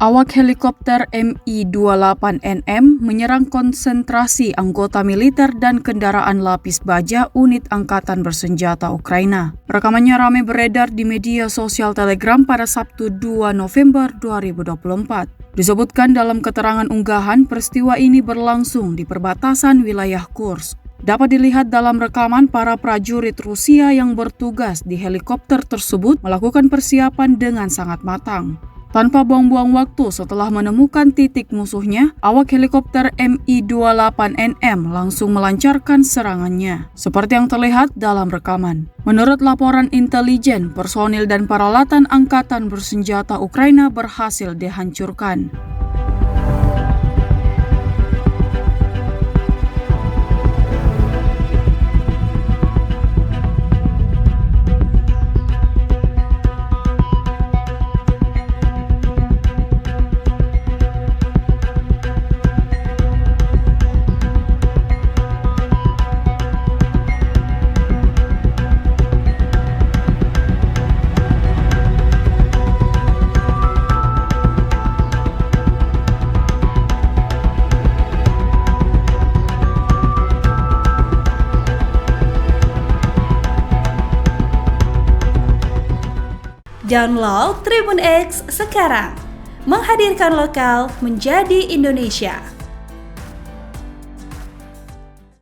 Awak helikopter Mi-28NM menyerang konsentrasi anggota militer dan kendaraan lapis baja unit Angkatan Bersenjata Ukraina. Rekamannya ramai beredar di media sosial Telegram pada Sabtu 2 November 2024. Disebutkan dalam keterangan unggahan, peristiwa ini berlangsung di perbatasan wilayah Kursk. Dapat dilihat dalam rekaman para prajurit Rusia yang bertugas di helikopter tersebut melakukan persiapan dengan sangat matang. Tanpa buang-buang waktu setelah menemukan titik musuhnya, awak helikopter Mi-28NM langsung melancarkan serangannya, seperti yang terlihat dalam rekaman. Menurut laporan intelijen, personil dan peralatan Angkatan Bersenjata Ukraina berhasil dihancurkan. Download Tribun X sekarang, menghadirkan lokal menjadi Indonesia.